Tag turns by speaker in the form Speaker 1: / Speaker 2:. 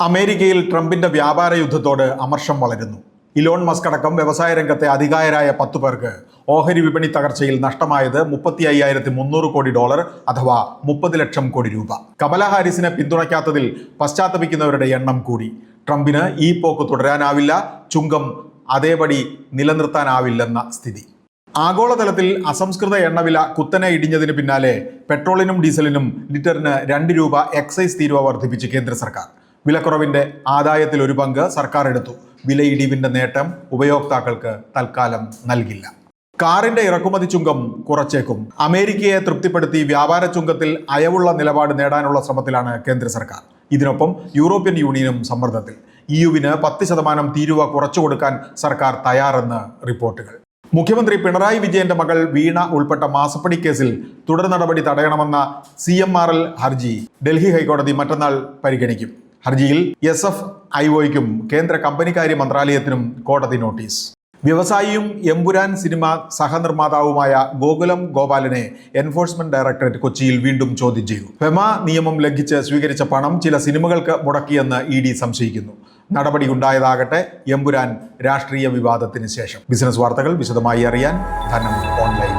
Speaker 1: അമേരിക്കയിൽ ട്രംപിന്റെ വ്യാപാര യുദ്ധത്തോട് അമർഷം വളരുന്നു. ഇലോൺ മസ്ക് അടക്കം വ്യവസായ രംഗത്തെ അധികായരായ 10 പേർക്ക് ഓഹരി വിപണി തകർച്ചയിൽ നഷ്ടമായത് $35,300 കോടി, അഥവാ 30 ലക്ഷം കോടി രൂപ. കമല ഹാരിസിനെ പിന്തുണയ്ക്കാത്തതിൽ പശ്ചാത്തപിക്കുന്നവരുടെ എണ്ണം കൂടി. ട്രംപിന് ഈ പോക്ക് തുടരാനാവില്ല, ചുങ്കം അതേപടി നിലനിർത്താനാവില്ലെന്ന സ്ഥിതി. ആഗോളതലത്തിൽ അസംസ്കൃത എണ്ണവില കുത്തനെ ഇടിഞ്ഞതിന് പിന്നാലെ പെട്രോളിനും ഡീസലിനും ലിറ്ററിന് 2 രൂപ എക്സൈസ് തീരുവ വർദ്ധിപ്പിച്ച് കേന്ദ്ര സർക്കാർ. വിലക്കുറവിന്റെ ആദായത്തിൽ ഒരു പങ്ക് സർക്കാർ എടുത്തു. വിലയിടിവിന്റെ നേട്ടം ഉപയോക്താക്കൾക്ക് തൽക്കാലം നൽകില്ല. കാറിന്റെ ഇറക്കുമതി ചുങ്കം കുറച്ചേക്കും. അമേരിക്കയെ തൃപ്തിപ്പെടുത്തി വ്യാപാര ചുങ്കത്തിൽ അയവുള്ള നിലപാട് നേടാനുള്ള ശ്രമത്തിലാണ് കേന്ദ്ര സർക്കാർ. ഇതിനൊപ്പം യൂറോപ്യൻ യൂണിയനും സമ്മർദ്ദത്തിൽ. EU-വിന് 10% തീരുവ കുറച്ചു കൊടുക്കാൻ സർക്കാർ തയ്യാറെന്ന് റിപ്പോർട്ടുകൾ. മുഖ്യമന്ത്രി പിണറായി വിജയന്റെ മകൾ വീണ ഉൾപ്പെട്ട മാസപ്പടി കേസിൽ തുടർ നടപടി തടയണമെന്ന CMRL ഹർജി ഡൽഹി ഹൈക്കോടതി മറ്റന്നാൾ പരിഗണിക്കും. ഹർജിയിൽ SFIOയ്ക്കും കേന്ദ്ര കമ്പനികാര്യ മന്ത്രാലയത്തിനും കോടതി നോട്ടീസ്. വ്യവസായിയും എമ്പുരാൻ സിനിമ സഹനിർമ്മാതാവുമായ ഗോകുലം ഗോപാലനെ എൻഫോഴ്സ്മെന്റ് ഡയറക്ടറേറ്റ് കൊച്ചിയിൽ വീണ്ടും ചോദ്യം ചെയ്തു. ഫെമ നിയമം ലംഘിച്ച് സ്വീകരിച്ച പണം ചില സിനിമകൾക്ക് മുടക്കിയെന്ന് ED സംശയിക്കുന്നു. നടപടി ഉണ്ടായതാകട്ടെ എമ്പുരാൻ രാഷ്ട്രീയ വിവാദത്തിന് ശേഷം. ബിസിനസ് വാർത്തകൾ വിശദമായി അറിയാൻ ധനം ഓൺലൈൻ.